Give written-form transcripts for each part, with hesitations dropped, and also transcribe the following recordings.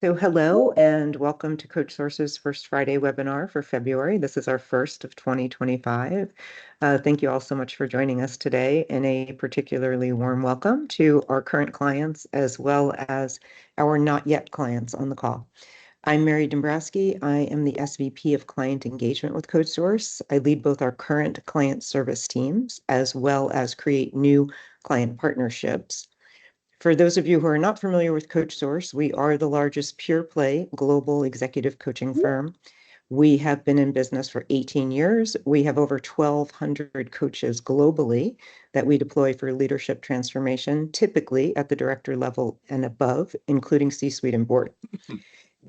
So hello and welcome to CoachSource's First Friday webinar for February. This is our first of 2025. Thank you all so much for joining us today, and a particularly warm welcome to our current clients as well as our not yet clients on the call. I'm Mary Dombrowski. I am the SVP of Client Engagement with CoachSource. I lead both our current client service teams as well as create new client partnerships. For those of you who are not familiar with CoachSource, we are the largest pure play global executive coaching firm. We have been in business for 18 years. We have over 1,200 coaches globally that we deploy for leadership transformation, typically at the director level and above, including C-suite and board.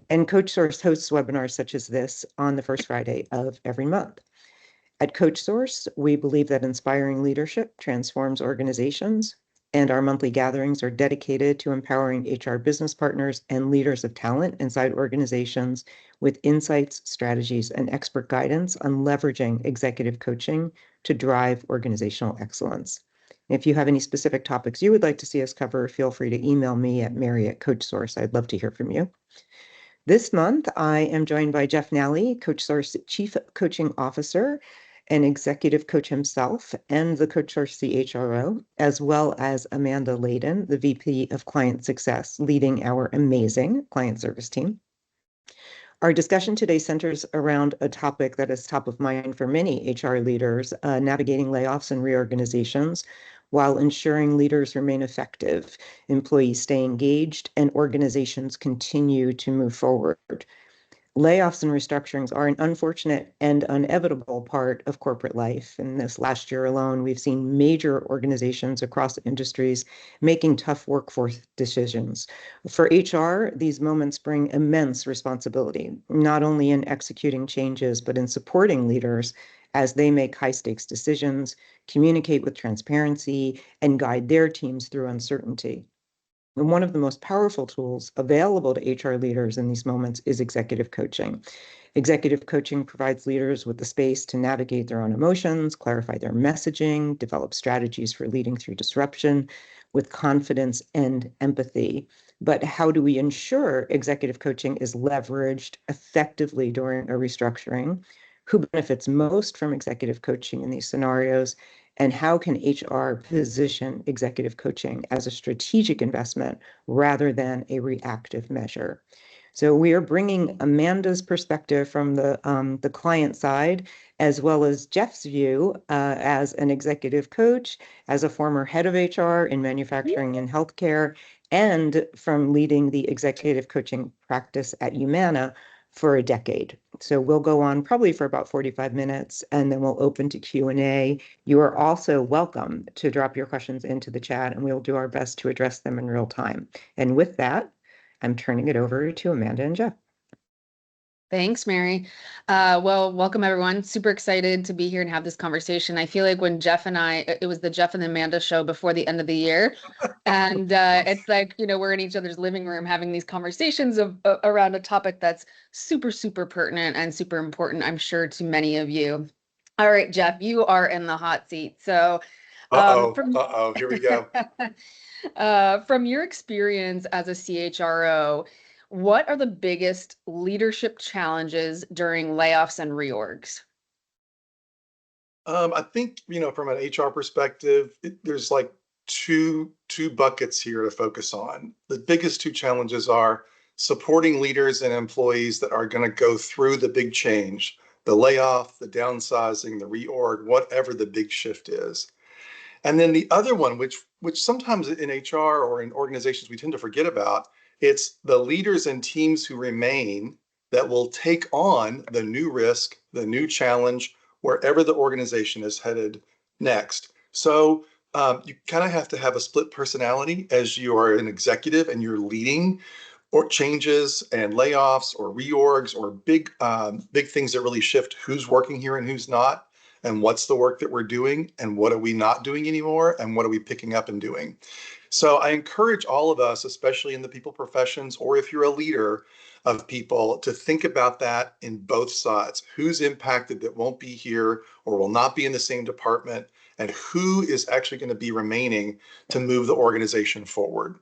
And CoachSource hosts webinars such as this on the first Friday of every month. At CoachSource, we believe that inspiring leadership transforms organizations, and our monthly gatherings are dedicated to empowering HR business partners and leaders of talent inside organizations with insights, strategies, and expert guidance on leveraging executive coaching to drive organizational excellence. If you have any specific topics you would like to see us cover, feel free to email me at Mary@CoachSource. I'd love to hear from you. This month, I am joined by Jeff Nally, CoachSource Chief Coaching Officer and Executive Coach himself, and the CoachSource CHRO, as well as Amanda Layden, the VP of Client Success, leading our amazing client service team. Our discussion today centers around a topic that is top of mind for many HR leaders, navigating layoffs and reorganizations while ensuring leaders remain effective, employees stay engaged, and organizations continue to move forward. Layoffs and restructurings are an unfortunate and inevitable part of corporate life. In this last year alone, we've seen major organizations across industries making tough workforce decisions. For HR, these moments bring immense responsibility, not only in executing changes, but in supporting leaders as they make high-stakes decisions, communicate with transparency, and guide their teams through uncertainty. And one of the most powerful tools available to HR leaders in these moments is executive coaching. Executive coaching provides leaders with the space to navigate their own emotions, clarify their messaging, develop strategies for leading through disruption with confidence and empathy. But how do we ensure executive coaching is leveraged effectively during a restructuring? Who benefits most from executive coaching in these scenarios? And how can HR position executive coaching as a strategic investment rather than a reactive measure? So we are bringing Amanda's perspective from the client side, as well as Jeff's view as an executive coach, as a former head of HR in manufacturing and healthcare, and from leading the executive coaching practice at Humana for a decade. So we'll go on probably for about 45 minutes, and then we'll open to Q&A. You are also welcome to drop your questions into the chat, and we'll do our best to address them in real time. And with that, I'm turning it over to Amanda and Jeff. Thanks, Mary. Well, welcome everyone. Super excited to be here and have this conversation. I feel like when Jeff and it was the Jeff and Amanda show before the end of the year. And it's like, we're in each other's living room having these conversations around a topic that's super, super pertinent and super important, I'm sure, to many of you. All right, Jeff, you are in the hot seat. So here we go. From your experience as a CHRO, what are the biggest leadership challenges during layoffs and reorgs? I think, from an HR perspective, there's like two buckets here to focus on. The biggest two challenges are supporting leaders and employees that are going to go through the big change, the layoff, the downsizing, the reorg, whatever the big shift is. And then the other one, which sometimes in HR or in organizations we tend to forget about, it's the leaders and teams who remain that will take on the new risk, the new challenge, wherever the organization is headed next. So you kind of have to have a split personality as you are an executive and you're leading or changes and layoffs or reorgs or big things that really shift who's working here and who's not, and what's the work that we're doing and what are we not doing anymore and what are we picking up and doing. So I encourage all of us, especially in the people professions, or if you're a leader of people, to think about that in both sides. Who's impacted that won't be here or will not be in the same department, and who is actually going to be remaining to move the organization forward.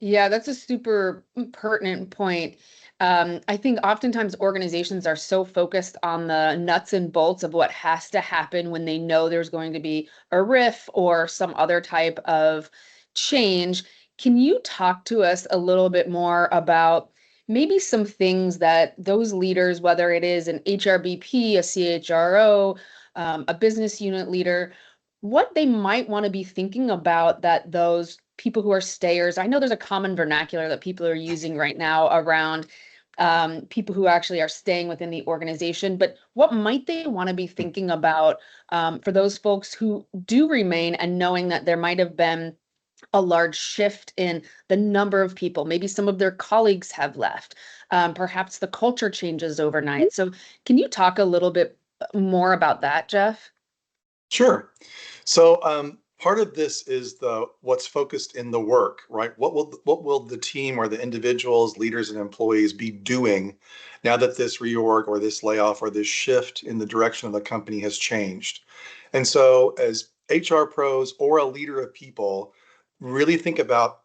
Yeah, that's a super pertinent point. I think oftentimes organizations are so focused on the nuts and bolts of what has to happen when they know there's going to be a RIF or some other type of change. Can you talk to us a little bit more about maybe some things that those leaders, whether it is an HRBP, a CHRO, a business unit leader, what they might want to be thinking about that those people who are stayers, I know there's a common vernacular that people are using right now around people who actually are staying within the organization, but what might they want to be thinking about for those folks who do remain and knowing that there might have been a large shift in the number of people, maybe some of their colleagues have left, perhaps the culture changes overnight. So can you talk a little bit more about that, Jeff? Sure. So part of this is the what's focused in the work, right? What will the team or the individuals, leaders, and employees be doing now that this reorg or this layoff or this shift in the direction of the company has changed? And so, as HR pros or a leader of people, really think about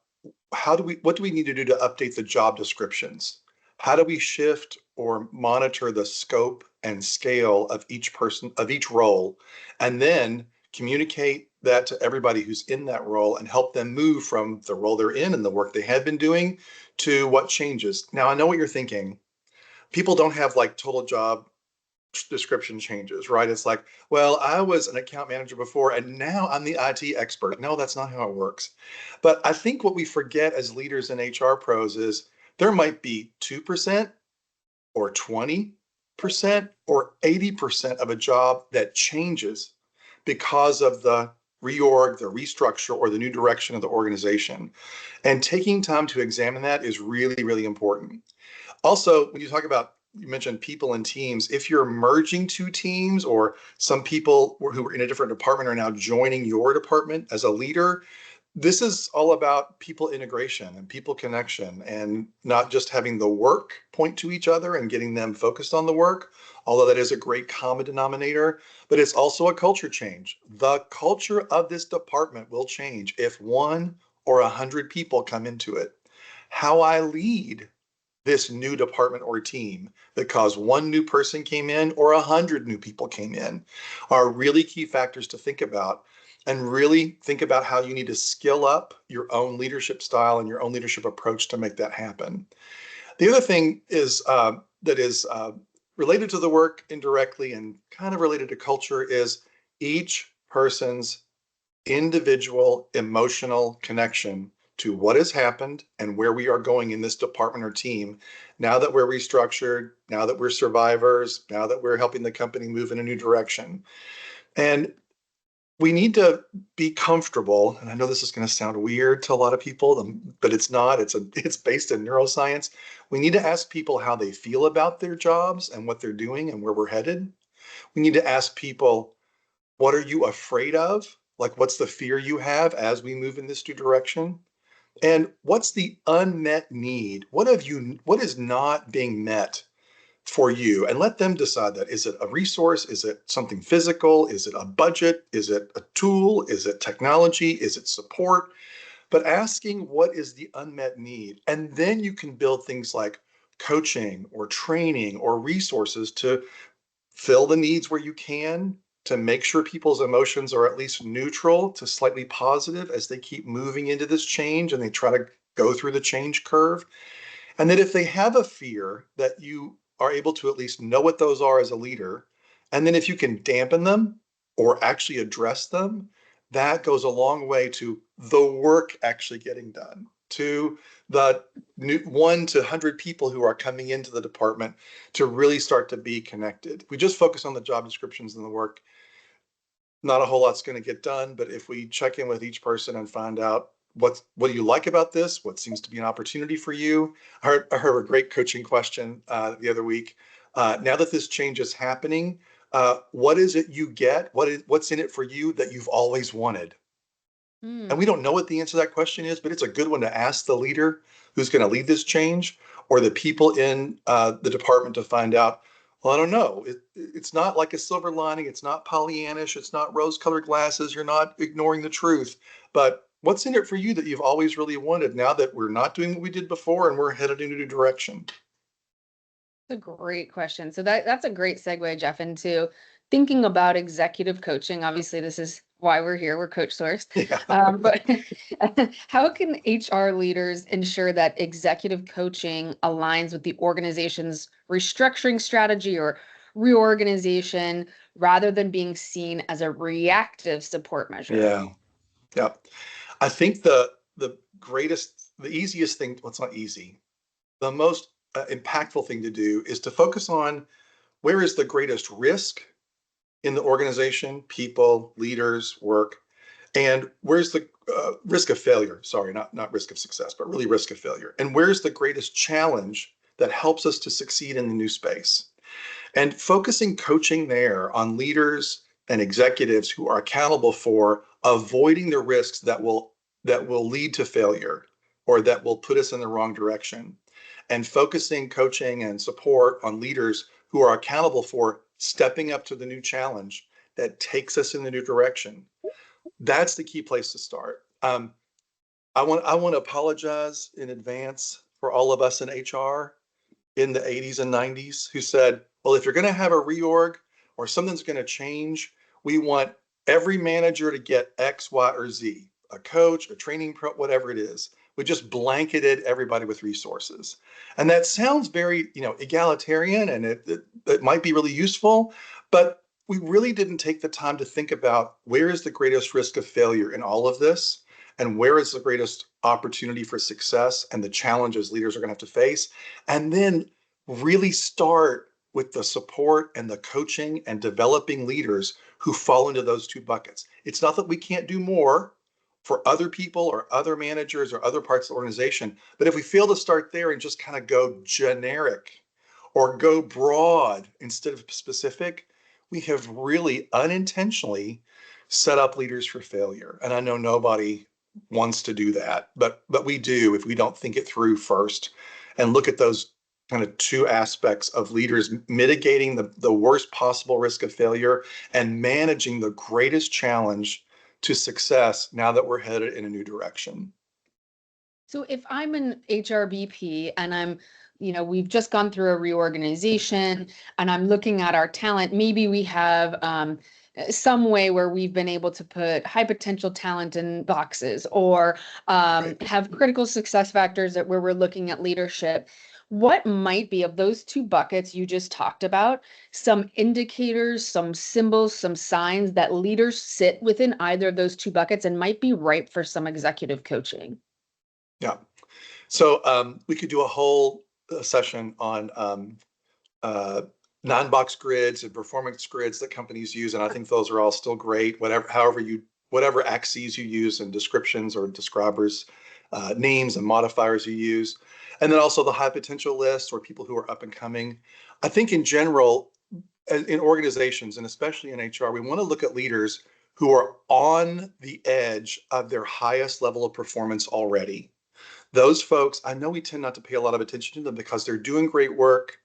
what do we need to do to update the job descriptions? How do we shift or monitor the scope and scale of each person, of each role, and then communicate that to everybody who's in that role and help them move from the role they're in and the work they had been doing to what changes. Now, I know what you're thinking. People don't have like total job description changes, right? It's like, well, I was an account manager before and now I'm the IT expert. No, that's not how it works. But I think what we forget as leaders and HR pros is there might be 2% or 20% or 80% of a job that changes because of the reorg, the restructure, or the new direction of the organization. And taking time to examine that is really, really important. Also, when you talk about, you mentioned people and teams, if you're merging two teams or some people who are in a different department are now joining your department as a leader, this is all about people integration and people connection and not just having the work point to each other and getting them focused on the work, although that is a great common denominator, but it's also a culture change. The culture of this department will change if 1 or 100 people come into it. How I lead this new department or team because 1 new person came in or 100 new people came in are really key factors to think about, and really think about how you need to skill up your own leadership style and your own leadership approach to make that happen. The other thing is that is related to the work indirectly and kind of related to culture is each person's individual emotional connection to what has happened and where we are going in this department or team now that we're restructured, now that we're survivors, now that we're helping the company move in a new direction. And we need to be comfortable, and I know this is going to sound weird to a lot of people, but it's not. It's based in neuroscience. We need to ask people how they feel about their jobs and what they're doing and where we're headed. We need to ask people, what are you afraid of? Like, what's the fear you have as we move in this new direction? And what's the unmet need? What is not being met for you? And let them decide that. Is it a resource? Is it something physical? Is it a budget? Is it a tool? Is it technology? Is it support? But asking what is the unmet need. And then you can build things like coaching or training or resources to fill the needs where you can, to make sure people's emotions are at least neutral to slightly positive as they keep moving into this change and they try to go through the change curve. And that if they have a fear, that you are able to at least know what those are as a leader. And then if you can dampen them or actually address them, that goes a long way to the work actually getting done, to the new 1 to 100 people who are coming into the department to really start to be connected. We just focus on the job descriptions and the work. Not a whole lot's going to get done, but if we check in with each person and find out what do you like about this, what seems to be an opportunity for you. I heard a great coaching question the other week. Now that this change is happening, what is it you get? What's in it for you that you've always wanted? And we don't know what the answer to that question is, but it's a good one to ask the leader who's going to lead this change or the people in the department to find out. Well, I don't know. It's not like a silver lining. It's not Pollyannish. It's not rose-colored glasses. You're not ignoring the truth. But What's in it for you that you've always really wanted now that we're not doing what we did before and we're headed in a new direction? That's a great question. So that's a great segue, Jeff, into thinking about executive coaching. Obviously, this is why we're here. We're CoachSource. Yeah. But how can HR leaders ensure that executive coaching aligns with the organization's restructuring strategy or reorganization rather than being seen as a reactive support measure? Yeah. Yeah. I think the easiest thing, well, it's not easy, the most impactful thing to do is to focus on where is the greatest risk in the organization, people, leaders, work, and where's the risk of failure? Sorry, not risk of success, but really risk of failure. And where's the greatest challenge that helps us to succeed in the new space? And focusing coaching there on leaders and executives who are accountable for avoiding the risks that will lead to failure or that will put us in the wrong direction, and focusing coaching and support on leaders who are accountable for stepping up to the new challenge that takes us in the new direction. That's the key place to start. I want to apologize in advance for all of us in HR in the 80s and 90s who said, well, if you're going to have a reorg or something's going to change, we want every manager to get X, Y, or Z, a coach, a training pro, whatever it is. We just blanketed everybody with resources. And that sounds very, egalitarian, and it might be really useful, but we really didn't take the time to think about where is the greatest risk of failure in all of this, and where is the greatest opportunity for success and the challenges leaders are going to have to face, and then really start with the support and the coaching and developing leaders who fall into those two buckets. It's not that we can't do more for other people or other managers or other parts of the organization, but if we fail to start there and just kind of go generic or go broad instead of specific, we have really unintentionally set up leaders for failure. And I know nobody wants to do that, but we do if we don't think it through first and look at those kind of two aspects of leaders mitigating the worst possible risk of failure and managing the greatest challenge to success now that we're headed in a new direction. So if I'm an HRBP and we've just gone through a reorganization and I'm looking at our talent, maybe we have some way where we've been able to put high potential talent in boxes or have critical success factors where we're looking at leadership. What might be of those two buckets you just talked about, some indicators, some symbols, some signs that leaders sit within either of those two buckets and might be ripe for some executive coaching? Yeah. So we could do a whole session on uh, non-box grids and performance grids that companies use, and I think those are all still great. Whatever axes you use and descriptions or describers, names and modifiers you use, and then also the high potential list or people who are up and coming. I think in general, in organizations and especially in HR, we want to look at leaders who are on the edge of their highest level of performance already. Those folks, I know we tend not to pay a lot of attention to them because they're doing great work,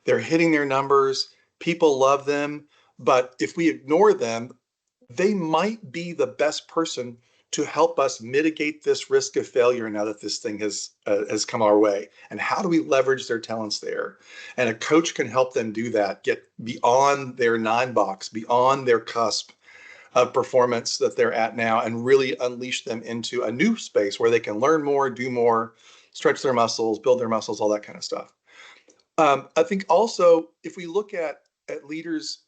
they're hitting their numbers, people love them. But if we ignore them, they might be the best person to help us mitigate this risk of failure now that this thing has come our way. And how do we leverage their talents there? And a coach can help them do that, get beyond their nine box, beyond their cusp of performance that they're at now, and really unleash them into a new space where they can learn more, do more, stretch their muscles, build their muscles, all that kind of stuff. I think also if we look at leaders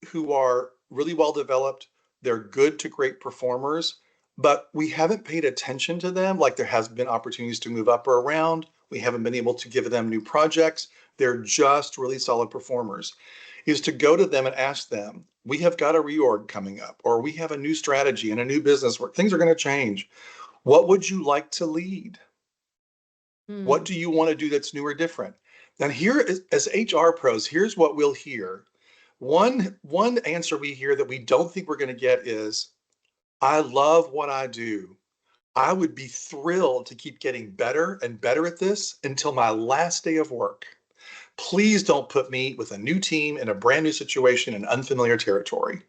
who are really well developed, they're good to great performers, but we haven't paid attention to them. Like there has been opportunities to move up or around. We haven't been able to give them new projects. They're just really solid performers. Is to go to them and ask them, we have got a reorg coming up, or we have a new strategy and a new business where things are going to change. What would you like to lead? What do you want to do that's new or different? And here, as HR pros, here's what we'll hear. One answer we hear that we don't think we're going to get is, I love what I do. I would be thrilled to keep getting better and better at this until my last day of work. Please don't put me with a new team in a brand new situation in unfamiliar territory.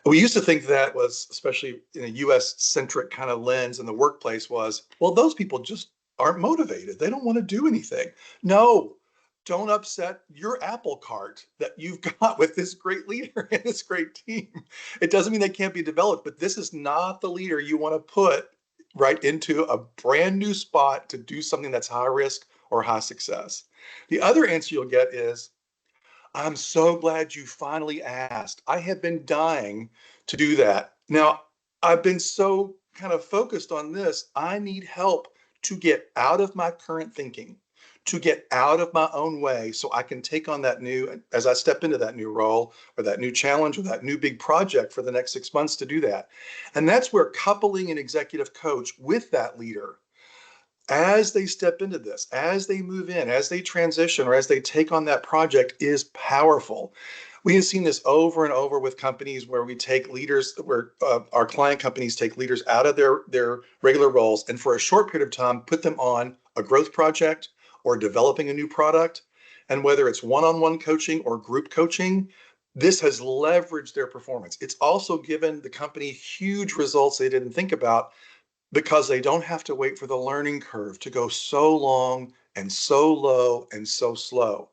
We used to think that was, especially in a US centric kind of lens in the workplace, was, well, those people just aren't motivated. They don't want to do anything. No, don't upset your apple cart that you've got with this great leader and this great team. It doesn't mean they can't be developed, but this is not the leader you want to put right into a brand new spot to do something that's high risk or high success. The other answer you'll get is, I'm so glad you finally asked. I have been dying to do that. Now, I've been so kind of focused on this. I need help to get out of my current thinking, to get out of my own way so I can take on that new, as I step into that new role or that new challenge or that new big project for the next 6 months to do that. And that's where coupling an executive coach with that leader as they step into this, as they move in, as they transition, or as they take on that project is powerful. We have seen this over and over with companies where we take leaders, where our client companies take leaders out of their regular roles and for a short period of time put them on a growth project or developing a new product. And whether it's one-on-one coaching or group coaching, this has leveraged their performance. It's also given the company huge results they didn't think about because they don't have to wait for the learning curve to go so long and so low and so slow.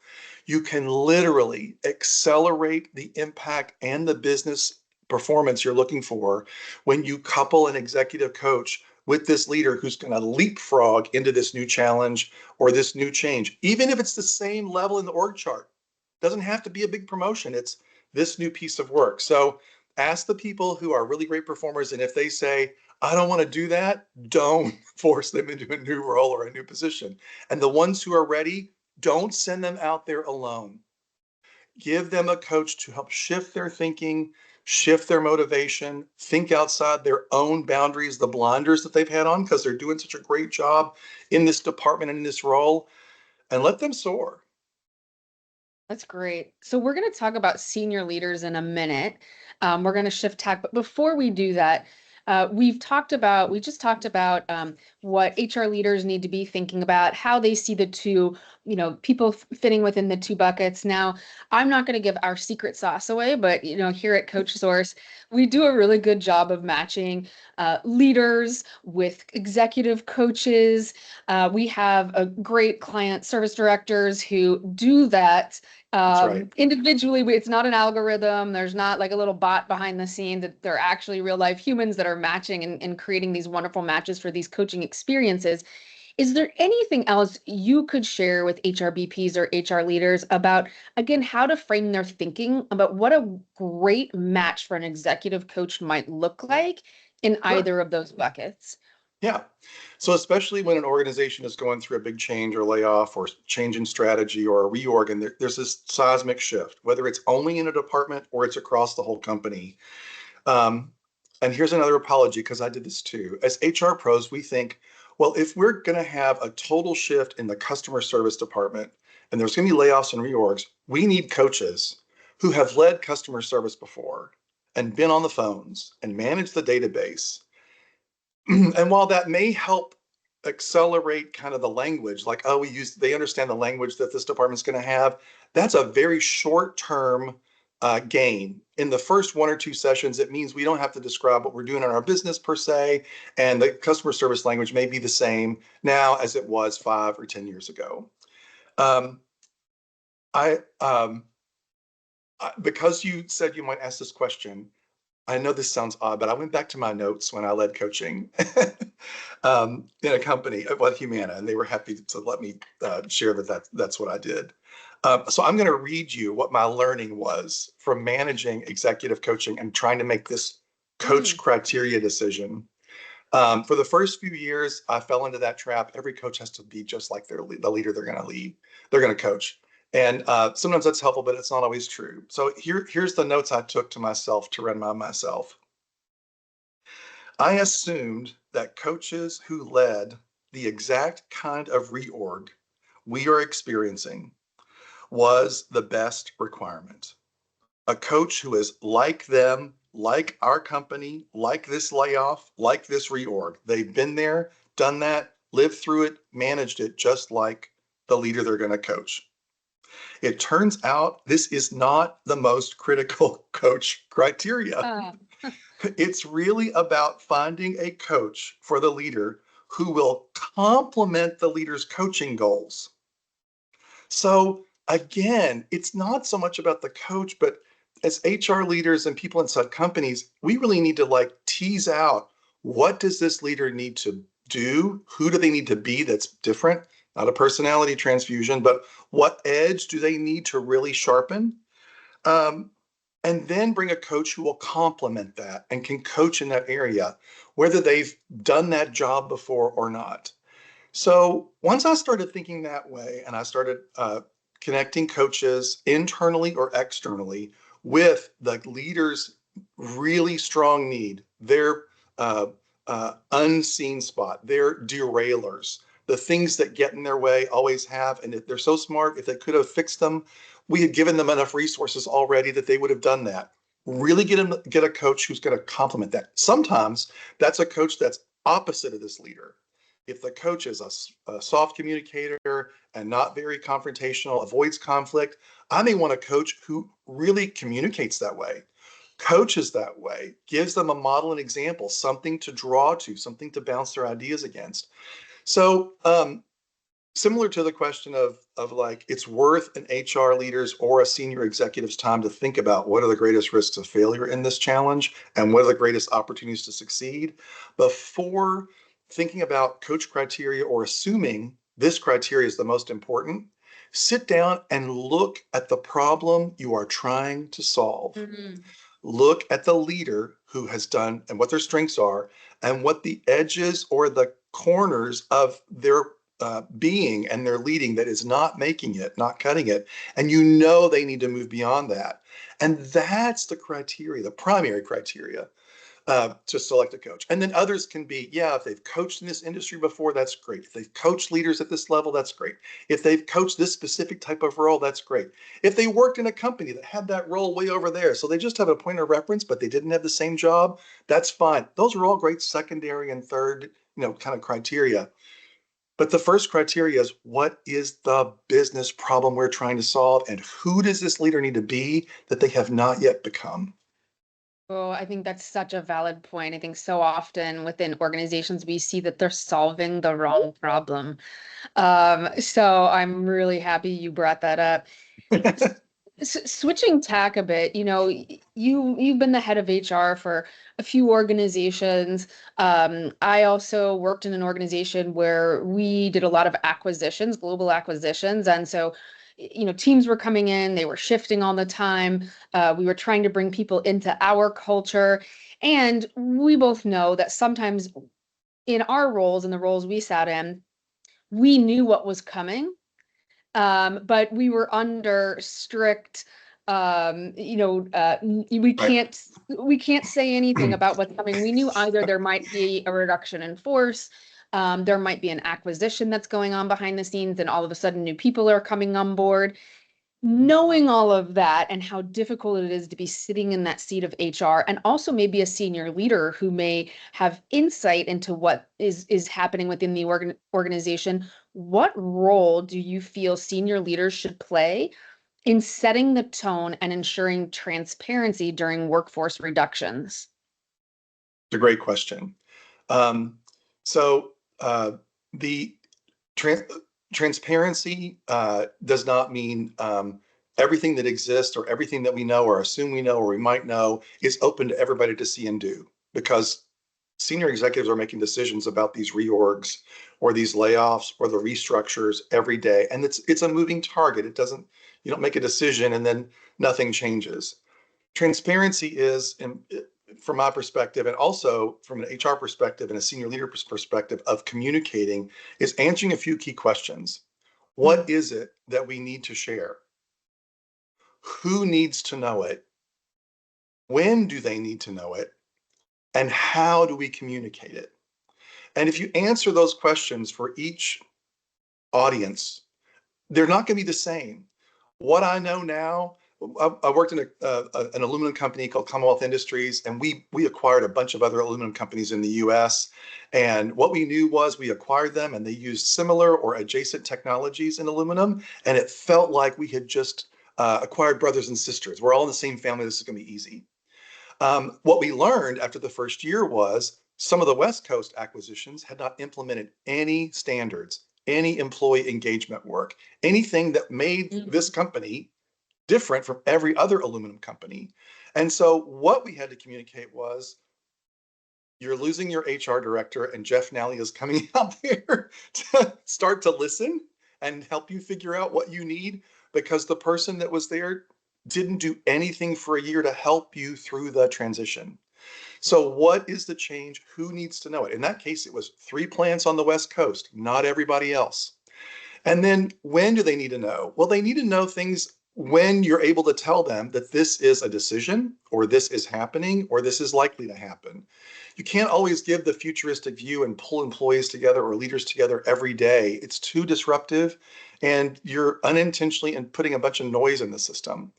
You can literally accelerate the impact and the business performance you're looking for when you couple an executive coach with this leader who's going to leapfrog into this new challenge or this new change, even if it's the same level in the org chart. Doesn't have to be a big promotion. It's this new piece of work. So ask the people who are really great performers, and if they say, I don't want to do that, don't force them into a new role or a new position. And the ones who are ready, don't send them out there alone. Give them a coach to help shift their thinking, shift their motivation, think outside their own boundaries, the blinders that they've had on because they're doing such a great job in this department and in this role, and let them soar. That's great. So we're going to talk about senior leaders in a minute. We're going to shift tack, but before we do that, we just talked about what HR leaders need to be thinking about, how they see the two, people fitting within the two buckets. Now, I'm not going to give our secret sauce away, but here at CoachSource, we do a really good job of matching leaders with executive coaches. We have a great client service directors who do that That's right. individually. It's not an algorithm. There's not like a little bot behind the scene, that they're actually real life humans that are matching and creating these wonderful matches for these coaching experiences. Is there anything else you could share with HRBPs or HR leaders about, again, how to frame their thinking about what a great match for an executive coach might look like in Sure. either of those buckets? Yeah. So especially when an organization is going through a big change or layoff or change in strategy or a reorg, and there's this seismic shift, whether it's only in a department or it's across the whole company. Um, and here's another apology because I did this too. As HR pros, we think, well, if we're going to have a total shift in the customer service department and there's going to be layoffs and reorgs, we need coaches who have led customer service before and been on the phones and managed the database. And while that may help accelerate kind of the language, like, oh, they understand the language that this department's going to have, that's a very short term gain. In the first 1 or 2 sessions, it means we don't have to describe what we're doing in our business per se, and the customer service language may be the same now as it was 5 or 10 years ago. Um, I, because you said you might ask this question, I know this sounds odd, but I went back to my notes when I led coaching in a company with Humana, and they were happy to let me share that's what I did. So I'm going to read you what my learning was from managing executive coaching and trying to make this coach criteria decision. For the first few years, I fell into that trap. Every coach has to be just like the leader they're going to lead. They're going to coach. And sometimes that's helpful, but it's not always true. So here's the notes I took to myself to remind myself. I assumed that coaches who led the exact kind of reorg we are experiencing was the best requirement. A coach who is like them, like our company, like this layoff, like this reorg. They've been there, done that, lived through it, managed it, just like the leader they're going to coach. It turns out this is not the most critical coach criteria. It's really about finding a coach for the leader who will complement the leader's coaching goals. So again, it's not so much about the coach, but as HR leaders and people inside companies, we really need to like tease out, what does this leader need to do? Who do they need to be that's different? Not a personality transfusion, but what edge do they need to really sharpen? Um, and then bring a coach who will complement that and can coach in that area, whether they've done that job before or not. So once I started thinking that way, and I started connecting coaches internally or externally with the leader's really strong need, their unseen spot, their derailers, the things that get in their way always have. And if they're so smart, if they could have fixed them, we had given them enough resources already that they would have done that. Really get a coach who's going to complement that. Sometimes that's a coach that's opposite of this leader. If the coach is a soft communicator and not very confrontational, avoids conflict, I may want a coach who really communicates that way, coaches that way, gives them a model and example, something to draw to, something to bounce their ideas against. So similar to the question of like, it's worth an HR leader's or a senior executive's time to think about what are the greatest risks of failure in this challenge and what are the greatest opportunities to succeed before thinking about coach criteria or assuming this criteria is the most important. Sit down and look at the problem you are trying to solve. Mm-hmm. Look at the leader who has done and what their strengths are and what the edges or the corners of their being and their leading that is not making it, not cutting it. And you know they need to move beyond that. And that's the criteria, the primary criteria to select a coach. And then others can be, yeah, if they've coached in this industry before, that's great. If they've coached leaders at this level, that's great. If they've coached this specific type of role, that's great. If they worked in a company that had that role way over there, so they just have a point of reference, but they didn't have the same job, that's fine. Those are all great secondary and third, kind of criteria. But the first criteria is, what is the business problem we're trying to solve? And who does this leader need to be that they have not yet become? Oh, I think that's such a valid point. I think so often within organizations, we see that they're solving the wrong problem. So I'm really happy you brought that up. Switching tack a bit, you've been the head of HR for a few organizations. I also worked in an organization where we did a lot of acquisitions, global acquisitions, and so teams were coming in, they were shifting all the time. We were trying to bring people into our culture, and we both know that sometimes in our roles and the roles we sat in, we knew what was coming, but we were under strict, we Right. can't say anything about what's coming. We knew either there might be a reduction in force, there might be an acquisition that's going on behind the scenes, and all of a sudden new people are coming on board. Knowing all of that and how difficult it is to be sitting in that seat of HR, and also maybe a senior leader who may have insight into what is happening within the organization, what role do you feel senior leaders should play in setting the tone and ensuring transparency during workforce reductions? It's a great question. Um, so the trans transparency does not mean everything that exists or everything that we know or assume we know or we might know is open to everybody to see and do, because senior executives are making decisions about these reorgs or these layoffs or the restructures every day, and it's a moving target. It doesn't, you don't make a decision and then nothing changes. Transparency is, from my perspective, and also from an HR perspective and a senior leader perspective of communicating, is answering a few key questions. What is it that we need to share? Who needs to know it? When do they need to know it? And how do we communicate it? And if you answer those questions for each audience, they're not going to be the same. What I know now I worked in an aluminum company called Commonwealth Industries, and we acquired a bunch of other aluminum companies in the U.S. And what we knew was we acquired them, and they used similar or adjacent technologies in aluminum, and it felt like we had just acquired brothers and sisters. We're all in the same family. This is going to be easy. What we learned after the first year was some of the West Coast acquisitions had not implemented any standards, any employee engagement work, anything that made this company different from every other aluminum company. And so what we had to communicate was, you're losing your HR director, and Jeff Nally is coming out there to start to listen and help you figure out what you need, because the person that was there didn't do anything for a year to help you through the transition. So what is the change? Who needs to know it? In that case, it was 3 plants on the West Coast, not everybody else. And then when do they need to know? Well, they need to know things when you're able to tell them that this is a decision, or this is happening, or this is likely to happen. You can't always give the futuristic view and pull employees together or leaders together every day. It's too disruptive, and you're unintentionally putting a bunch of noise in the system.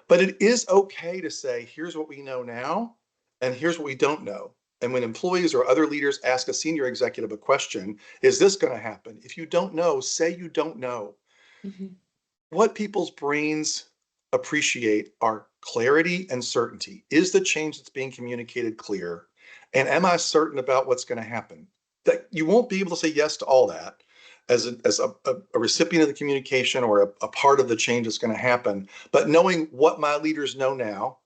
But it is okay to say, here's what we know now, and here's what we don't know. And when employees or other leaders ask a senior executive a question, is this going to happen? If you don't know, say you don't know. Mm-hmm. What people's brains appreciate are clarity and certainty. Is the change that's being communicated clear? And am I certain about what's going to happen? That you won't be able to say yes to all that as a recipient of the communication, or a part of the change that's going to happen. But knowing what my leaders know now,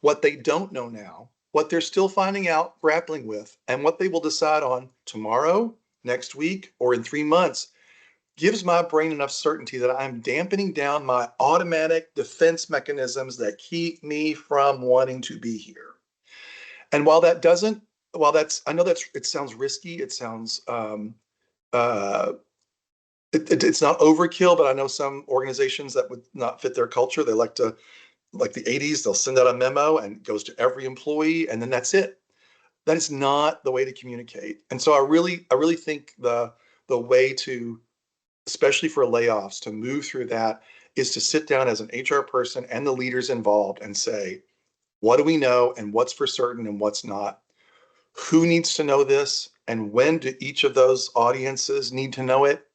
what they don't know now, what they're still finding out, grappling with, and what they will decide on tomorrow, next week, or in 3 months, gives my brain enough certainty that I'm dampening down my automatic defense mechanisms that keep me from wanting to be here. And while that doesn't, while that's, I know that's, it sounds risky, it sounds, uh, it's not overkill, but I know some organizations that would not fit their culture. They like to, like the 80s, they'll send out a memo and it goes to every employee, and then that's it. That is not the way to communicate. And so I really think the way to, especially for layoffs, to move through that is to sit down as an HR person and the leaders involved and say, what do we know, and what's for certain and what's not? Who needs to know this, and when do each of those audiences need to know it?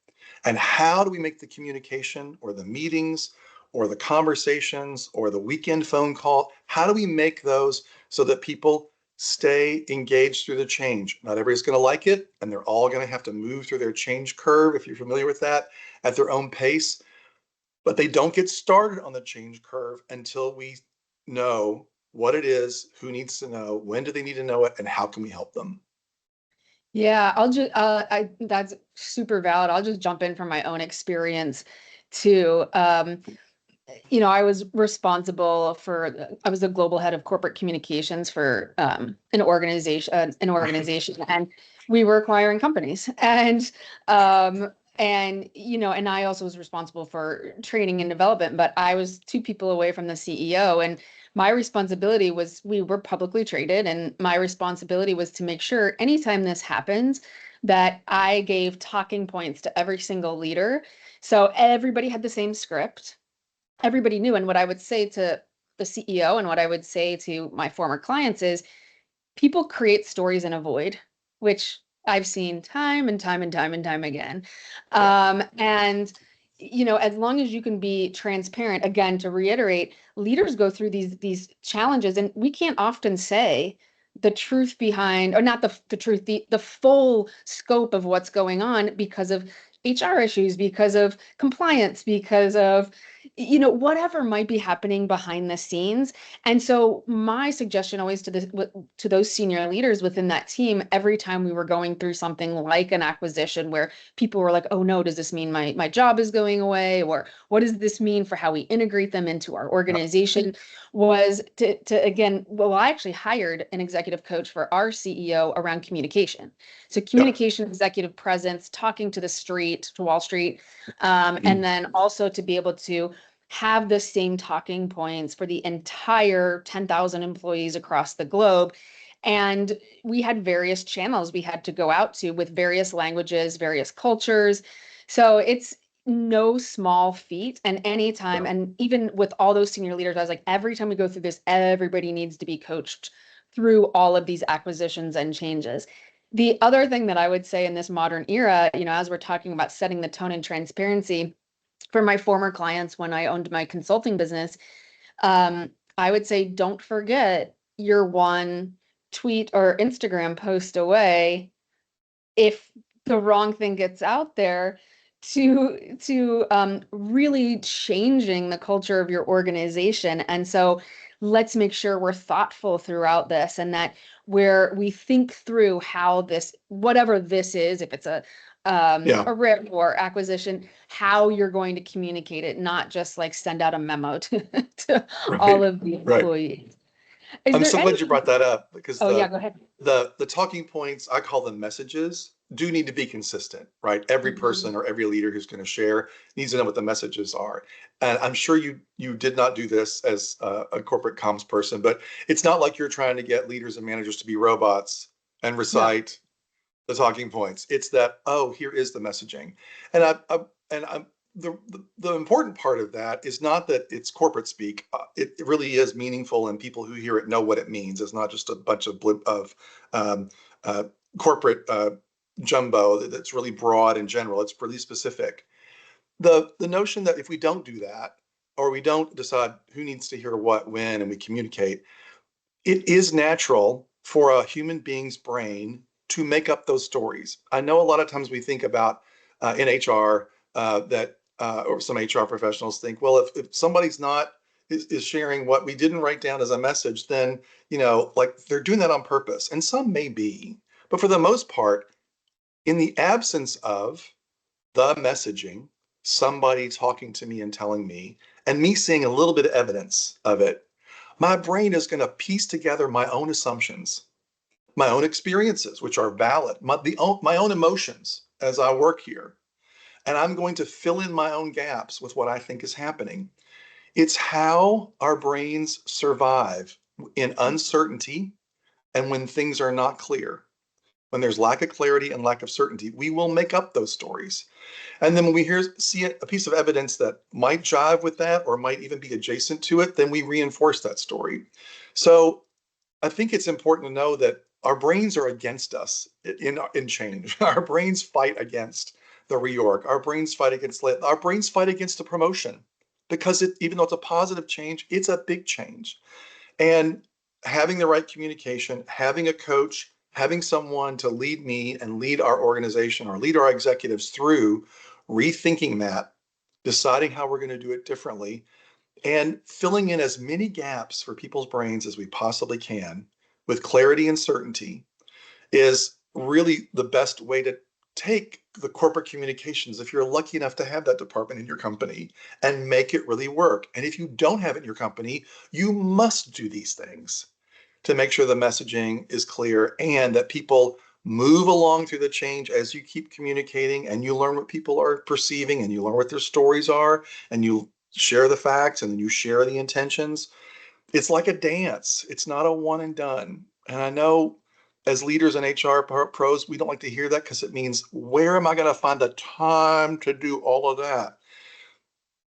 And how do we make the communication, or the meetings, or the conversations, or the weekend phone call? How do we make those so that people stay engaged through the change? Not everybody's going to like it, and they're all going to have to move through their change curve, if you're familiar with that, at their own pace. But they don't get started on the change curve until we know what it is, who needs to know, when do they need to know it, and how can we help them? Yeah, that's super valid. I'll just jump in from my own experience too. I was I was the global head of corporate communications for an organization, and we were acquiring companies. And I also was responsible for training and development, but I was 2 people away from the CEO, and my responsibility was, we were publicly traded, and my responsibility was to make sure anytime this happens, that I gave talking points to every single leader. So everybody had the same script. Everybody knew. And what I would say to the CEO and what I would say to my former clients is, people create stories in a void, which I've seen time and time and time and time again. And as long as you can be transparent, again, to reiterate, leaders go through these challenges, and we can't often say the truth behind, or not the truth, the full scope of what's going on, because of HR issues, because of compliance, because of whatever might be happening behind the scenes. And so my suggestion always to those senior leaders within that team, every time we were going through something like an acquisition where people were like, oh no, does this mean my job is going away? Or what does this mean for how we integrate them into our organization? Was to again, well, I actually hired an executive coach for our CEO around communication. So communication, executive presence, talking to the street, to Wall Street, and then also to be able to have the same talking points for the entire 10,000 employees across the globe. And we had various channels we had to go out to with various languages, various cultures. So no small feat. And anytime, and even with all those senior leaders, I was like, every time we go through this, everybody needs to be coached through all of these acquisitions and changes. The other thing that I would say in this modern era, as we're talking about setting the tone and transparency for my former clients when I owned my consulting business, I would say don't forget you're one tweet or Instagram post away if the wrong thing gets out there to really changing the culture of your organization. And so let's make sure we're thoughtful throughout this and that where we think through how this, whatever this is, if it's a RIP or acquisition, how you're going to communicate it, not just like send out a memo to all of the employees. Is I'm there so glad you brought that up because Oh, yeah, go ahead. the talking points, I call them messages, do need to be consistent, right? Every person or every leader who's going to share needs to know what the messages are. And I'm sure you did not do this as a corporate comms person, but it's not like you're trying to get leaders and managers to be robots and recite the talking points. It's that, oh, here is the messaging. And the important part of that is not that it's corporate speak. It really is meaningful, and people who hear it know what it means. It's not just a bunch of um, corporate jumbo that's really broad and general. It's really specific. The notion that if we don't do that, or we don't decide who needs to hear what when, and we communicate, it is natural for a human being's brain to make up those stories. I know a lot of times we think about in HR or some HR professionals think, well, if somebody's not is sharing what we didn't write down as a message, then like they're doing that on purpose, and some may be, but for the most part, in the absence of the messaging, somebody talking to me and telling me, and me seeing a little bit of evidence of it, my brain is going to piece together my own assumptions, my own experiences, which are valid, my own emotions as I work here. And I'm going to fill in my own gaps with what I think is happening. It's how our brains survive in uncertainty and when things are not clear. When there's lack of clarity and lack of certainty, we will make up those stories. And then when we see a piece of evidence that might jive with that or might even be adjacent to it, then we reinforce that story. So I think it's important to know that our brains are against us in change. Our brains fight against the reorg. Our brains fight against the promotion, because even though it's a positive change, it's a big change. And having the right communication, having a coach, having someone to lead me and lead our organization or lead our executives through rethinking that, deciding how we're going to do it differently, and filling in as many gaps for people's brains as we possibly can with clarity and certainty is really the best way to take the corporate communications, if you're lucky enough to have that department in your company, and make it really work. And if you don't have it in your company, you must do these things to make sure the messaging is clear and that people move along through the change as you keep communicating, and you learn what people are perceiving, and you learn what their stories are, and you share the facts, and then you share the intentions. It's like a dance. It's not a one and done. And I know as leaders and HR pros, we don't like to hear that because it means, where am I going to find the time to do all of that?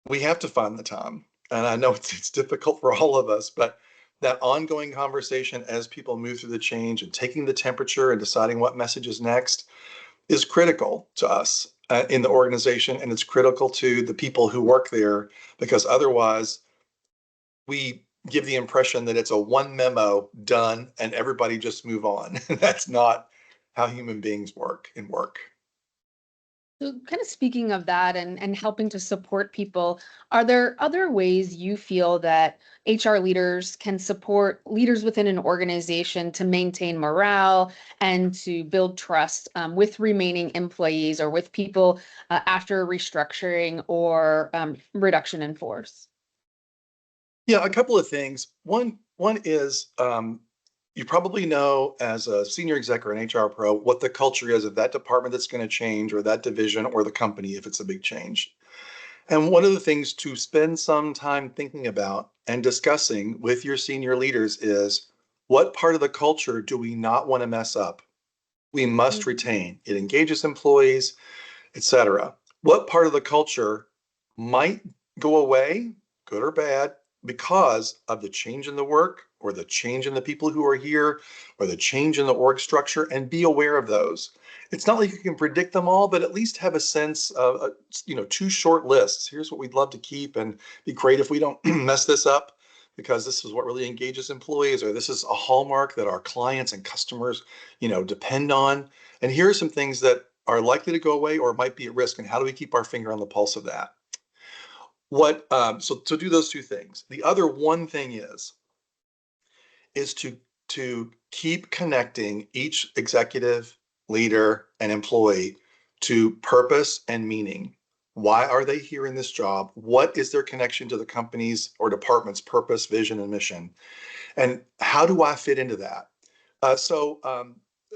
We have to find the time. And I know it's difficult for all of us, but that ongoing conversation as people move through the change and taking the temperature and deciding what message is next is critical to us in the organization. And it's critical to the people who work there, because otherwise we give the impression that it's a one memo done and everybody just move on. That's not how human beings work in work. So kind of speaking of that and helping to support people, are there other ways you feel that HR leaders can support leaders within an organization to maintain morale and to build trust with remaining employees or with people after restructuring or reduction in force? Yeah, a couple of things. One is you probably know as a senior exec or an HR pro what the culture is of that department that's going to change, or that division, or the company if it's a big change. And one of the things to spend some time thinking about and discussing with your senior leaders is, what part of the culture do we not want to mess up? We must retain. It engages employees, etc. what part of the culture might go away, good or bad, because of the change in the work or the change in the people who are here or the change in the org structure, and be aware of those. It's not like you can predict them all, but at least have a sense of, two short lists. Here's what we'd love to keep, and be great if we don't mess this up, because this is what really engages employees, or this is a hallmark that our clients and customers, depend on. And here are some things that are likely to go away or might be at risk, and how do we keep our finger on the pulse of that? So do those two things. The other one thing is to keep connecting each executive, leader, and employee to purpose and meaning. Why are they here in this job? What is their connection to the company's or department's purpose, vision, and mission? And how do I fit into that?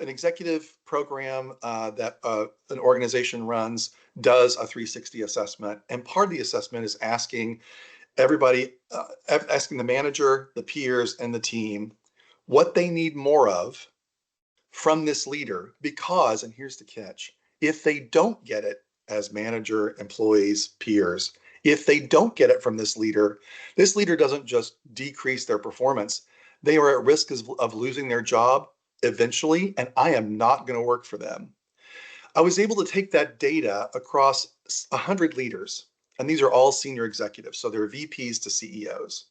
An executive program that an organization runs does a 360 assessment. And part of the assessment is asking everybody, asking the manager, the peers, and the team what they need more of from this leader. Because, and here's the catch, if they don't get it as manager, employees, peers, if they don't get it from this leader doesn't just decrease their performance. They are at risk of losing their job eventually, and I am not going to work for them. I was able to take that data across 100 leaders, and these are all senior executives, so they're VPs to CEOs.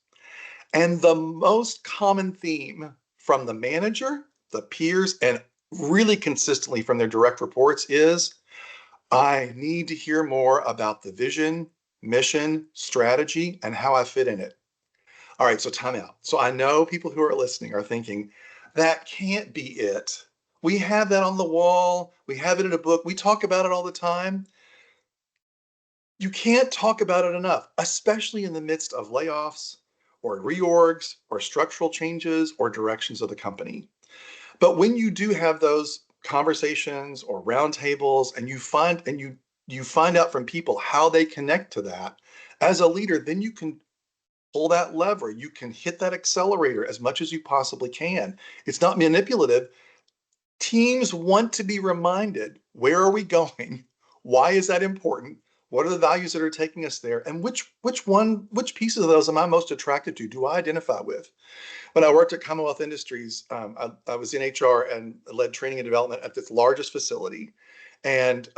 And the most common theme from the manager, the peers, and really consistently from their direct reports is, I need to hear more about the vision, mission, strategy, and how I fit in it. All right, so time out. So I know people who are listening are thinking, that can't be it. We have that on the wall. We have it in a book. We talk about it all the time. You can't talk about it enough, especially in the midst of layoffs or reorgs or structural changes or directions of the company. But when you do have those conversations or roundtables, and you find out from people how they connect to that, as a leader, then you can pull that lever. You can hit that accelerator as much as you possibly can. It's not manipulative. Teams want to be reminded, where are we going? Why is that important? What are the values that are taking us there? And which pieces of those am I most attracted to? Do I identify with? When I worked at Commonwealth Industries, I was in HR and led training and development at this largest facility. And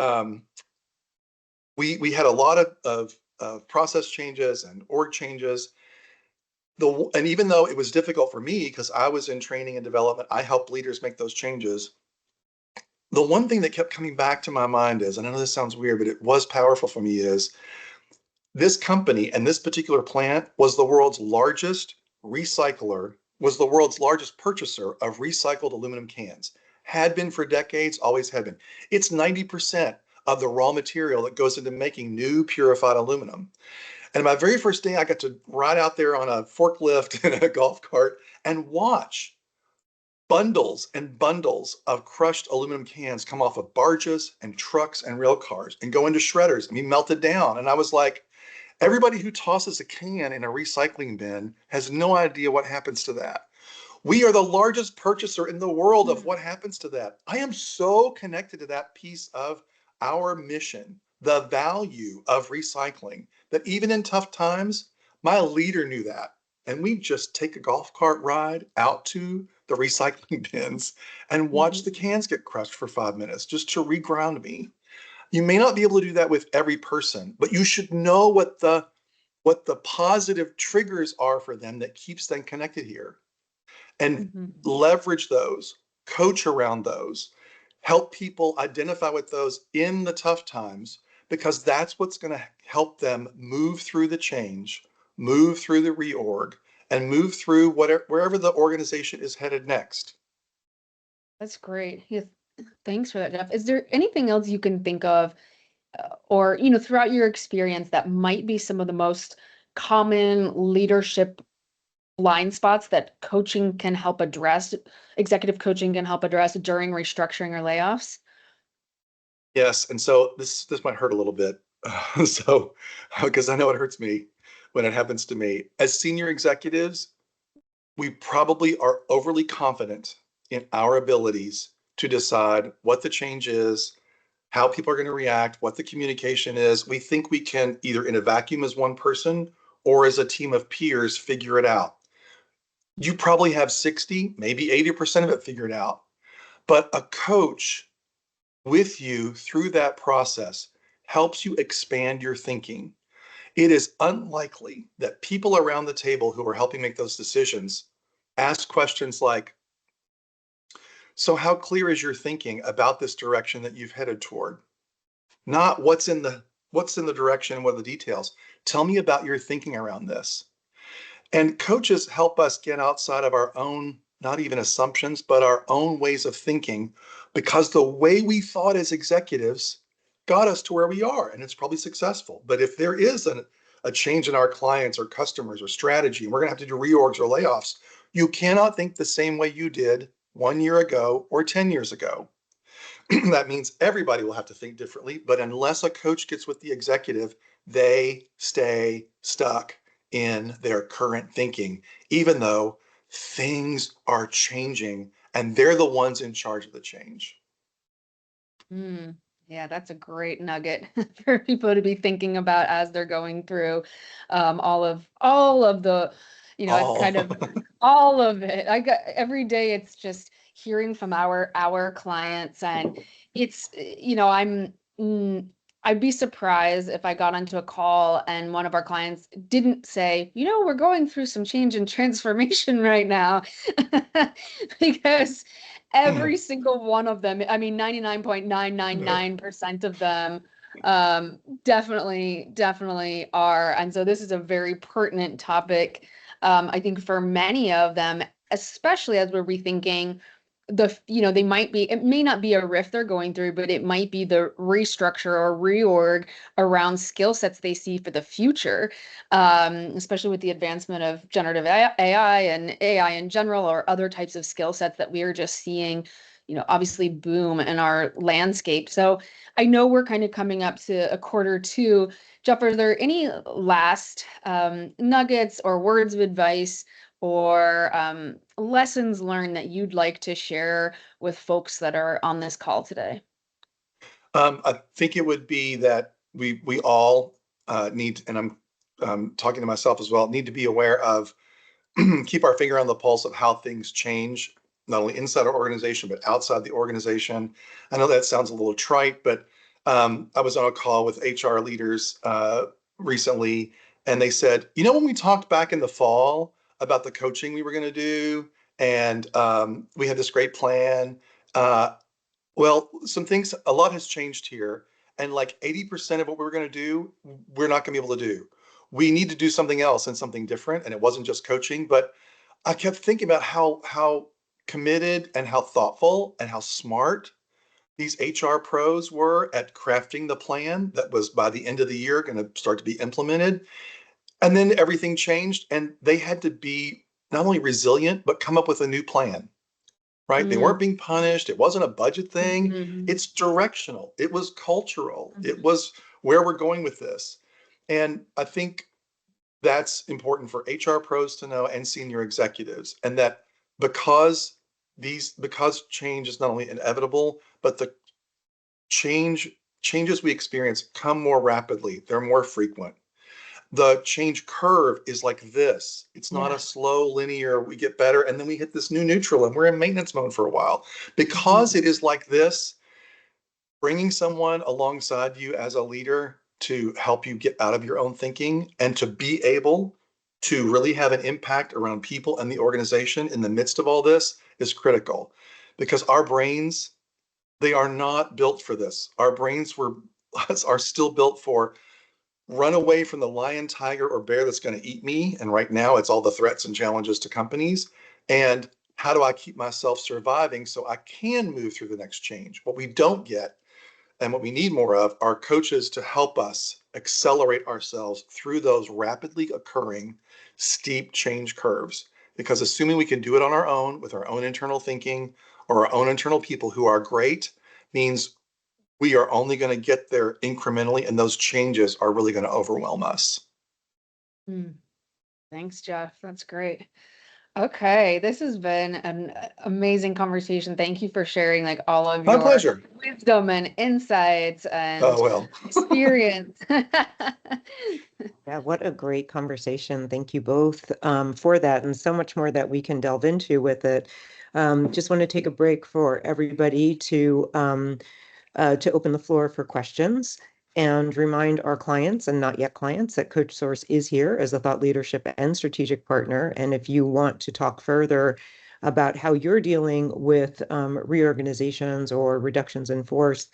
we had a lot of process changes and org changes. And even though it was difficult for me because I was in training and development, I helped leaders make those changes. The one thing that kept coming back to my mind is, and I know this sounds weird, but it was powerful for me, is this company and this particular plant was the world's largest recycler, was the world's largest purchaser of recycled aluminum cans. Had been for decades, always had been. It's 90% of the raw material that goes into making new purified aluminum. And my very first day, I got to ride out there on a forklift and a golf cart and watch bundles and bundles of crushed aluminum cans come off of barges and trucks and rail cars and go into shredders and be melted down. And I was like, everybody who tosses a can in a recycling bin has no idea what happens to that. We are the largest purchaser in the world of what happens to that. I am so connected to that piece of our mission, the value of recycling, that even in tough times, my leader knew that. And we just take a golf cart ride out to the recycling bins and watch the cans get crushed for 5 minutes just to reground me. You may not be able to do that with every person, but you should know what the positive triggers are for them that keeps them connected here, and leverage those, coach around those, help people identify with those in the tough times, because that's what's going to help them move through the change, move through the reorg, and move through wherever the organization is headed next. That's great. Yeah, thanks for that, Jeff. Is there anything else you can think of, or, throughout your experience, that might be some of the most common leadership blind spots that coaching can help address, executive coaching can help address during restructuring or layoffs? Yes, and so this might hurt a little bit. So, because I know it hurts me when it happens to me. As senior executives, we probably are overly confident in our abilities to decide what the change is, how people are going to react, what the communication is. We think we can either in a vacuum as one person or as a team of peers figure it out. You probably have 60, maybe 80% of it figured out. But a coach with you through that process helps you expand your thinking. It is unlikely that people around the table who are helping make those decisions ask questions like, so how clear is your thinking about this direction that you've headed toward? Not what's in the direction and what are the details. Tell me about your thinking around this. And coaches help us get outside of our own, not even assumptions, but our own ways of thinking, because the way we thought as executives got us to where we are, and it's probably successful. But if there is a change in our clients or customers or strategy, and we're going to have to do reorgs or layoffs, you cannot think the same way you did 1 year ago or 10 years ago. That means everybody will have to think differently, but unless a coach gets with the executive, they stay stuck in their current thinking, even though things are changing and they're the ones in charge of the change. Yeah, that's a great nugget for people to be thinking about as they're going through all of the, I've Oh, kind of all of it. I got every day. It's just hearing from our clients, and it's I'd be surprised if I got onto a call and one of our clients didn't say, we're going through some change and transformation right now, because every single one of them, I mean, 99.999% of them definitely are. And so this is a very pertinent topic, I think, for many of them, especially as we're rethinking it may not be a rift they're going through, but it might be the restructure or reorg around skill sets they see for the future, especially with the advancement of generative AI and AI in general, or other types of skill sets that we are just seeing, obviously boom in our landscape. So I know we're kind of coming up to a quarter two. Jeff, are there any last nuggets or words of advice or lessons learned that you'd like to share with folks that are on this call today? I think it would be that we all need, and I'm talking to myself as well, need to be aware of, keep our finger on the pulse of how things change, not only inside our organization, but outside the organization. I know that sounds a little trite, but I was on a call with HR leaders recently, and they said, when we talked back in the fall about the coaching we were going to do, and we had this great plan. Well, a lot has changed here. And like 80% of what we were going to do, we're not going to be able to do. We need to do something else and something different. And it wasn't just coaching, but I kept thinking about how committed and how thoughtful and how smart these HR pros were at crafting the plan that was by the end of the year going to start to be implemented. And then everything changed and they had to be not only resilient, but come up with a new plan, right? They weren't being punished. It wasn't a budget thing. Mm-hmm. It's directional. It was cultural. It was where we're going with this. And I think that's important for HR pros to know and senior executives. And that because change is not only inevitable, but the changes we experience come more rapidly. They're more frequent. The change curve is like this. It's not Yeah. a slow linear, we get better and then we hit this new neutral and we're in maintenance mode for a while. Because it is like this, bringing someone alongside you as a leader to help you get out of your own thinking and to be able to really have an impact around people and the organization in the midst of all this is critical. Because our brains, they are not built for this. Our brains are still built for run away from the lion, tiger, or bear that's going to eat me. And right now, it's all the threats and challenges to companies. And how do I keep myself surviving so I can move through the next change? What we don't get and what we need more of are coaches to help us accelerate ourselves through those rapidly occurring steep change curves. Because assuming we can do it on our own with our own internal thinking or our own internal people who are great means we are only going to get there incrementally, and those changes are really going to overwhelm us. Thanks, Jeff. That's great. Okay, this has been an amazing conversation. Thank you for sharing like all of My your pleasure. wisdom and insights Oh, and well. experience. Yeah, what a great conversation. Thank you both for that, and so much more that we can delve into with it. Just want to take a break for everybody to open the floor for questions and remind our clients and not yet clients that CoachSource is here as a thought leadership and strategic partner. And if you want to talk further about how you're dealing with reorganizations or reductions in force,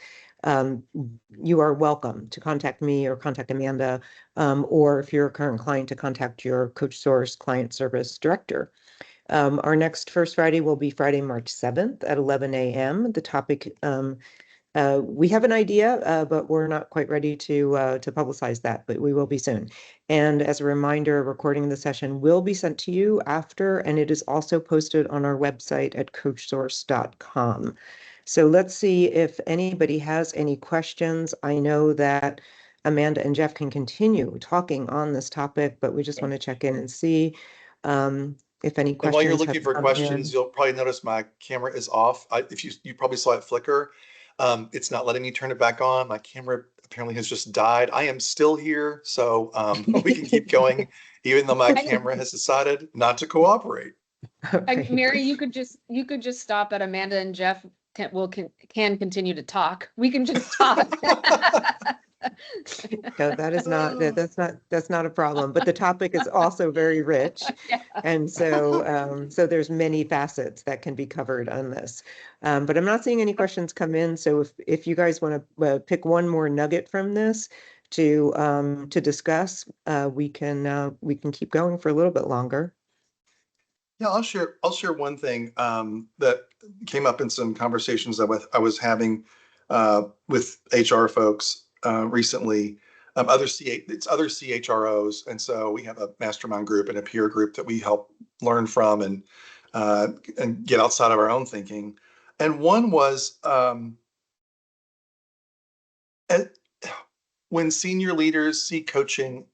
you are welcome to contact me or contact Amanda, or if you're a current client, to contact your CoachSource client service director. Our next First Friday will be Friday, March 7th at 11 a.m. The topic, we have an idea, but we're not quite ready to publicize that, but we will be soon. And as a reminder, a recording of the session will be sent to you after, and it is also posted on our website at coachsource.com. So let's see if anybody has any questions. I know that Amanda and Jeff can continue talking on this topic, but we just want to check in and see if any And while you're questions looking have for come questions, in. you'll probably notice my camera is off. If you probably saw it flicker, it's not letting me turn it back on. My camera apparently has just died. I am still here, so we can keep going, even though my And, camera has decided not to cooperate. and Right. Mary, you could just stop at Amanda and Jeff can continue to talk. We can just talk. No, that is not that's not a problem. But the topic is also very rich, Yeah. and so there's many facets that can be covered on this. But I'm not seeing any questions come in. So if you guys want to pick one more nugget from this to discuss, we can keep going for a little bit longer. Yeah, I'll share one thing that came up in some conversations that I was having with HR folks recently. It's other CHROs, and so we have a mastermind group and a peer group that we help learn from and get outside of our own thinking. And one was at, when senior leaders see coaching,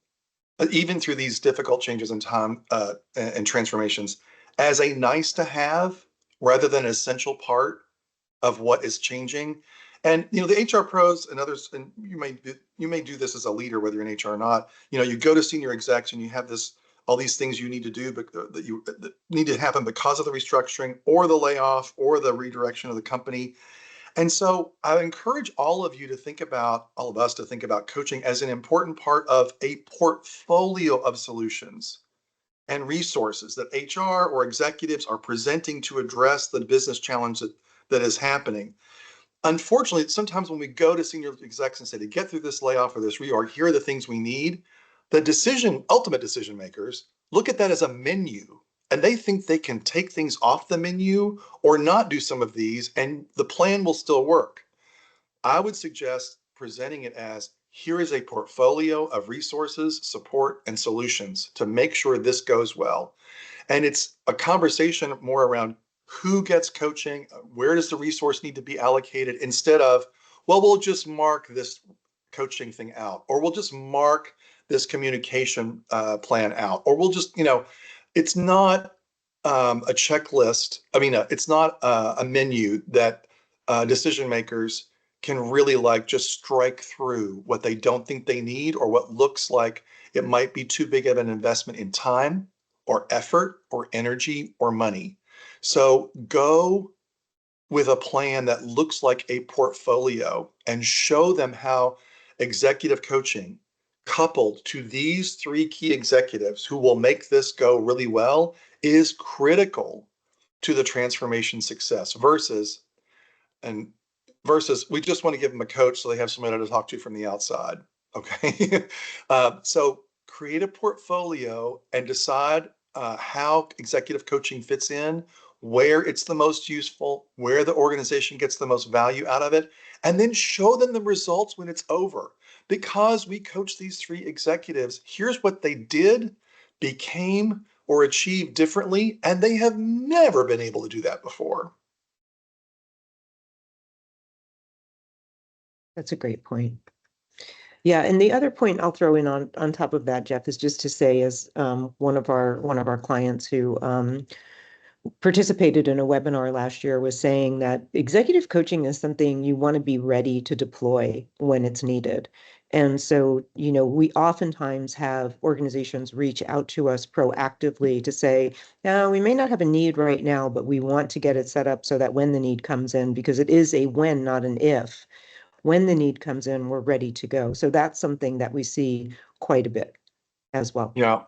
even through these difficult changes in time and transformations, as a nice to have rather than an essential part of what is changing. And the HR pros and others, and you may do this as a leader, whether you're in HR or not. You go to senior execs and you have all these things you need to do, but that need to happen because of the restructuring or the layoff or the redirection of the company. And so I encourage all of us to think about coaching as an important part of a portfolio of solutions and resources that HR or executives are presenting to address the business challenge that is happening. Unfortunately, sometimes when we go to senior execs and say, to get through this layoff or this reorg, here are the things we need, the ultimate decision makers look at that as a menu, and they think they can take things off the menu or not do some of these, and the plan will still work. I would suggest presenting it as, here is a portfolio of resources, support, and solutions to make sure this goes well. And it's a conversation more around who gets coaching, where does the resource need to be allocated, instead of, well, we'll just mark this coaching thing out, or we'll just mark this communication plan out, or we'll just, it's not a checklist. I mean, it's not a menu that decision makers can really just strike through what they don't think they need, or what looks like it might be too big of an investment in time or effort or energy or money. So go with a plan that looks like a portfolio and show them how executive coaching, coupled to these three key executives who will make this go really well, is critical to the transformation success and versus we just want to give them a coach so they have somebody to talk to from the outside. Okay. So create a portfolio and decide how executive coaching fits in, where it's the most useful, where the organization gets the most value out of it, and then show them the results when it's over. Because we coach these three executives, here's what they did, became, or achieved differently, and they have never been able to do that before. That's a great point. Yeah, and the other point I'll throw in on top of that, Jeff, is just to say, as one of our clients who participated in a webinar last year was saying that executive coaching is something you want to be ready to deploy when it's needed. And so, we oftentimes have organizations reach out to us proactively to say, no, we may not have a need right now, but we want to get it set up so that when the need comes in, because it is a when, not an if, when the need comes in, we're ready to go. So that's something that we see quite a bit as well. Yeah.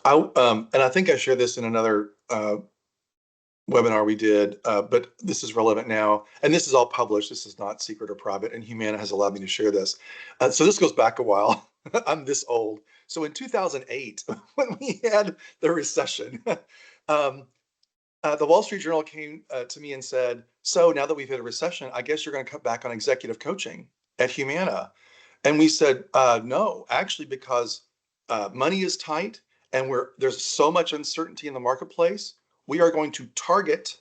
And I think I shared this in another webinar we did, but this is relevant now. And this is all published. This is not secret or private. And Humana has allowed me to share this. So this goes back a while. I'm this old. So in 2008, when we had the recession, the Wall Street Journal came to me and said, so now that we've had a recession, I guess you're going to cut back on executive coaching at Humana. And we said, no, actually, because money is tight and there's so much uncertainty in the marketplace, we are going to target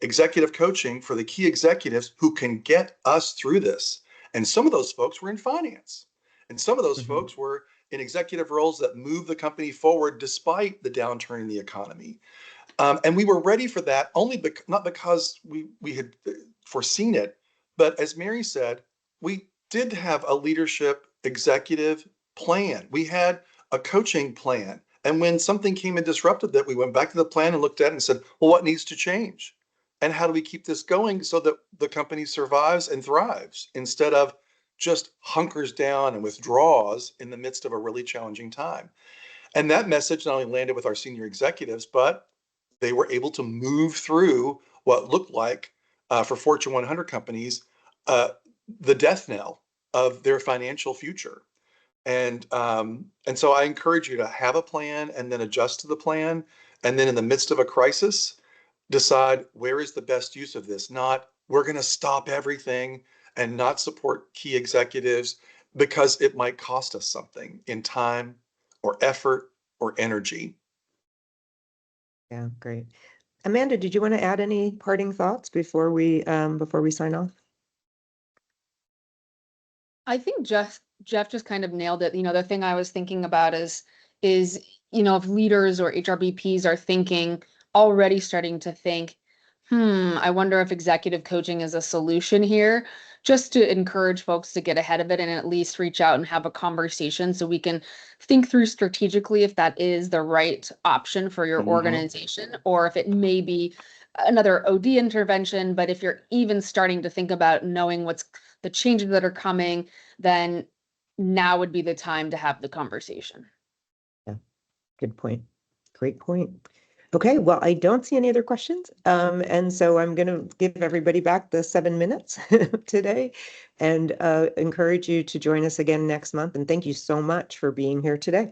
executive coaching for the key executives who can get us through this. And some of those folks were in finance. And some of those folks were in executive roles that move the company forward despite the downturn in the economy. And we were ready for that not because we had foreseen it, but as Mary said, we did have a leadership executive plan. We had a coaching plan. And when something came and disrupted that, we went back to the plan and looked at it and said, well, what needs to change? And how do we keep this going so that the company survives and thrives instead of just hunkers down and withdraws in the midst of a really challenging time? And that message not only landed with our senior executives, but they were able to move through what looked like, for Fortune 100 companies, the death knell of their financial future. And so I encourage you to have a plan and then adjust to the plan. And then in the midst of a crisis, decide where is the best use of this. Not we're going to stop everything and not support key executives because it might cost us something in time or effort or energy. Yeah, great. Amanda, did you want to add any parting thoughts before we sign off? I think Jeff just kind of nailed it. The thing I was thinking about is if leaders or HRBPs are already starting to think, I wonder if executive coaching is a solution here, just to encourage folks to get ahead of it and at least reach out and have a conversation so we can think through strategically if that is the right option for your organization, or if it may be another OD intervention. But if you're even starting to think about knowing what's the changes that are coming, then now would be the time to have the conversation. Yeah, good point. Great point. Okay, well, I don't see any other questions. And so I'm going to give everybody back the 7 minutes today and encourage you to join us again next month. And thank you so much for being here today.